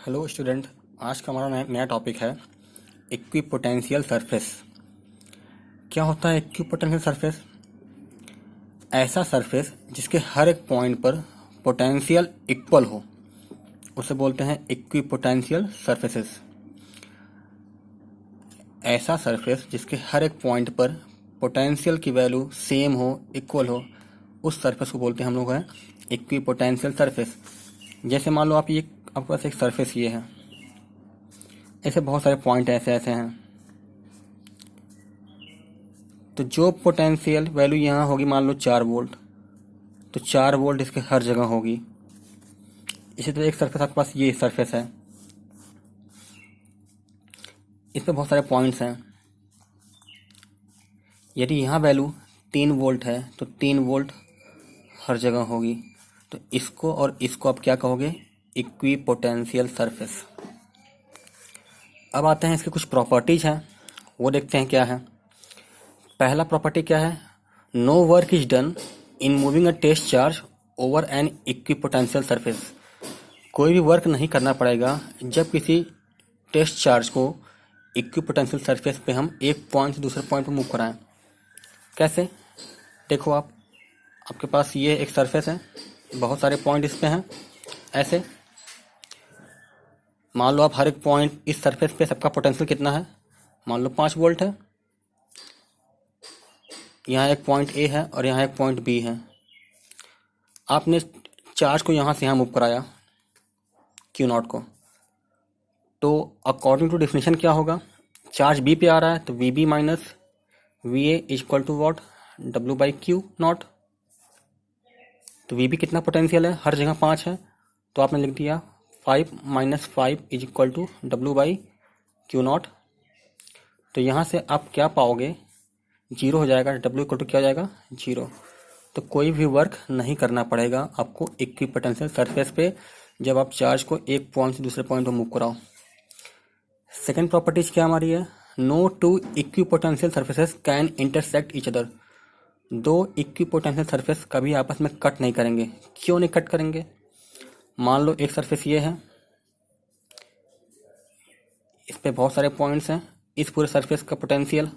Hello student. आज का हमारा नया टॉपिक है इक्विपोटेंशियल सरफेस। क्या होता है इक्विपोटेंशियल सरफेस? ऐसा सरफेस जिसके हर एक पॉइंट पर पोटेंशियल इक्वल हो, उसे बोलते हैं इक्विपोटेंशियल सरफेसेस। ऐसा सरफेस जिसके हर एक पॉइंट पर पोटेंशियल की वैल्यू सेम हो, इक्वल हो, उस सरफेस को बोलते हैं हम लोग हैं इक्विपोटेंशियल सरफेस। जैसे मान लो आपके पास एक सरफेस ये है, ऐसे बहुत सारे पॉइंट ऐसे ऐसे हैं, तो जो पोटेंशियल वैल्यू यहाँ होगी मान लो 4 वोल्ट, तो 4 वोल्ट इसके हर जगह होगी। इसी तरह एक सरफेस आपके पास ये सरफेस है, इस पर बहुत सारे पॉइंट्स हैं। यदि यहाँ वैल्यू 3 वोल्ट है तो 3 वोल्ट हर जगह होगी। तो इसको और इसको आप क्या कहोगे? Equipotential surface. अब आते हैं इसके कुछ प्रॉपर्टीज हैं, वो देखते हैं क्या है। पहला प्रॉपर्टी क्या है? No work is done in moving a test charge over an equipotential surface. कोई भी वर्क नहीं करना पड़ेगा जब किसी टेस्ट चार्ज को इक्विपोटेंशियल सरफेस पे हम एक पॉइंट से दूसरे पॉइंट पर मूव कराएं। कैसे? देखो आपके पास ये एक सरफेस है, बहुत सारे पॉइंट इस पे हैं। ऐसे मान लो आप हर एक पॉइंट इस सरफेस पे सबका पोटेंशियल कितना है, मान लो 5 वोल्ट है। यहाँ एक पॉइंट ए है और यहाँ एक पॉइंट बी है। आपने चार्ज को यहाँ से यहाँ मूव कराया, क्यू नॉट को, तो अकॉर्डिंग टू डेफिनेशन क्या होगा? चार्ज बी पे आ रहा है तो V B minus V A is equal to what? W by Q naught. तो वी बी कितना पोटेंशियल है? हर जगह 5 है, तो आपने लिख दिया 5 minus 5 is equal to W by Q naught. तो यहाँ से आप क्या पाओगे? 0 हो जाएगा। डब्ल्यू इक्वल टू क्या हो जाएगा? 0। तो कोई भी वर्क नहीं करना पड़ेगा आपको इक्विपोटेंशियल सरफेस पे जब आप चार्ज को एक पॉइंट से दूसरे पॉइंट पर मूव कराओ। सेकेंड प्रॉपर्टीज क्या हमारी है? No two equipotential surfaces can intersect each other. दो इक्विपोटेंशियल सरफेस कभी आपस में कट नहीं करेंगे। क्यों नहीं कट करेंगे? मान लो एक सरफेस ये है, इस पे बहुत सारे पॉइंट्स हैं, इस पूरे सरफेस का पोटेंशियल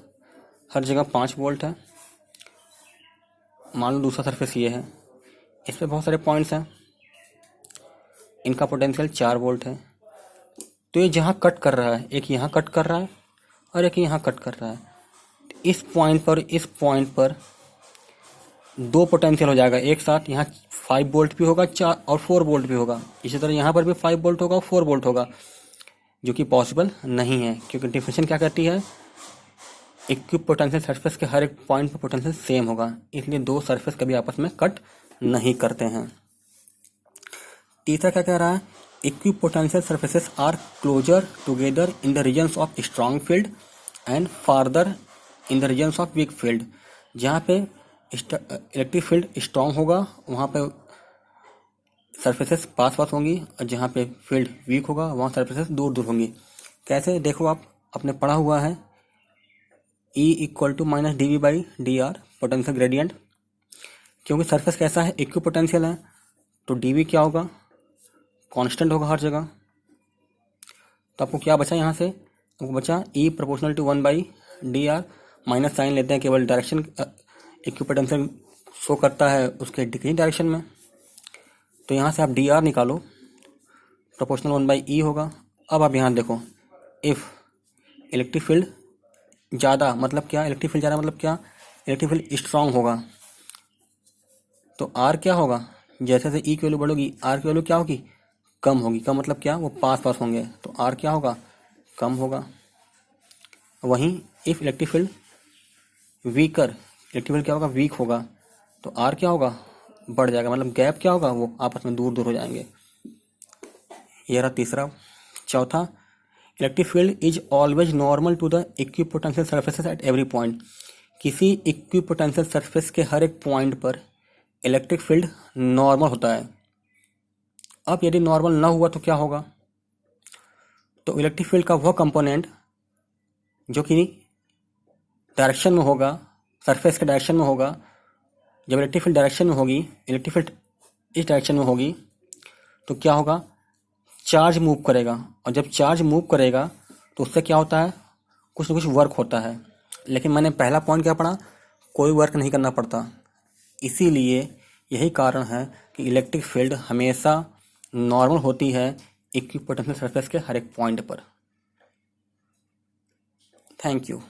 हर जगह 5 वोल्ट है। मान लो दूसरा सरफेस ये है, इस पे बहुत सारे पॉइंट्स हैं, इनका पोटेंशियल 4 वोल्ट है। तो ये जहाँ कट कर रहा है, एक यहाँ कट कर रहा है और एक यहाँ कट कर रहा है, इस पॉइंट पर दो पोटेंशियल हो जाएगा एक साथ। यहाँ 5 वोल्ट भी होगा, 4 और 4 वोल्ट भी होगा। इसी तरह यहाँ पर भी 5 वोल्ट होगा और 4 वोल्ट होगा, जो कि पॉसिबल नहीं है, क्योंकि डेफिनेशन क्या कहती है? इक्विपोटेंशियल सरफेस के हर एक पॉइंट पर पोटेंशियल सेम होगा, इसलिए दो सरफेस कभी आपस में कट नहीं करते हैं। तीसरा क्या कह रहा है? Equipotential surfaces are closer together in the regions of strong field and farther in the regions of weak field. जहाँ पे इलेक्ट्रिक फील्ड स्ट्रॉन्ग होगा वहाँ पे सरफेसेस पास पास होंगी, और जहाँ पे फील्ड वीक होगा वहाँ सरफेसेस दूर दूर होंगी। कैसे? देखो आपने पढ़ा हुआ है E equal to minus D V by D R potential gradient. क्योंकि सरफेस कैसा है? इक्विपोटेंशियल है, तो डी वी क्या होगा? कांस्टेंट होगा हर जगह। तो आपको क्या बचा यहाँ से? आपको बचा E proportional to 1 by D R. Minus sign लेते हैं, केवल डायरेक्शन इक्विपोटेंशियल शो करता है उसके डिक्रीजिंग डायरेक्शन में। तो यहाँ से आप डी आर निकालो, प्रोपोर्शनल 1 बाई ई होगा। अब आप यहाँ देखो, इफ़ इलेक्ट्रिक फील्ड ज़्यादा मतलब क्या? इलेक्ट्रिक फील्ड ज़्यादा मतलब क्या? इलेक्ट्रिक फील्ड स्ट्रांग होगा, तो आर क्या होगा? जैसे जैसे ई की वैल्यू बढ़ोगी आर की वैल्यू क्या होगी? कम होगी। कम मतलब क्या? वो पास पास होंगे, तो आर क्या होगा? कम होगा। वहीं if electric field weaker, electric field क्या होगा? वीक होगा, तो आर क्या होगा? बढ़ जाएगा, मतलब गैप क्या होगा? वो आपस में दूर दूर हो जाएंगे। ये रहा तीसरा। चौथा, electric field is always normal to the equipotential surfaces at every point. किसी इक्विपोटेंशियल सरफेस के हर एक पॉइंट पर इलेक्ट्रिक फील्ड नॉर्मल होता है। अब यदि नॉर्मल ना हुआ तो क्या होगा? तो इलेक्ट्रिक फील्ड का वह कंपोनेंट जो कि डायरेक्शन में होगा, सरफेस के डायरेक्शन में होगा, जब इलेक्ट्रिक फील्ड डायरेक्शन में होगी, इलेक्ट्रिक फील्ड इस डायरेक्शन में होगी, तो क्या होगा? चार्ज मूव करेगा, और जब चार्ज मूव करेगा तो उससे क्या होता है, कुछ ना कुछ वर्क होता है। लेकिन मैंने पहला पॉइंट क्या पढ़ा, कोई वर्क नहीं करना पड़ता। इसीलिए यही कारण है कि इलेक्ट्रिक फील्ड हमेशा नॉर्मल होती है इक्विपोटेंशियल सरफेस के हर एक पॉइंट पर। Thank you.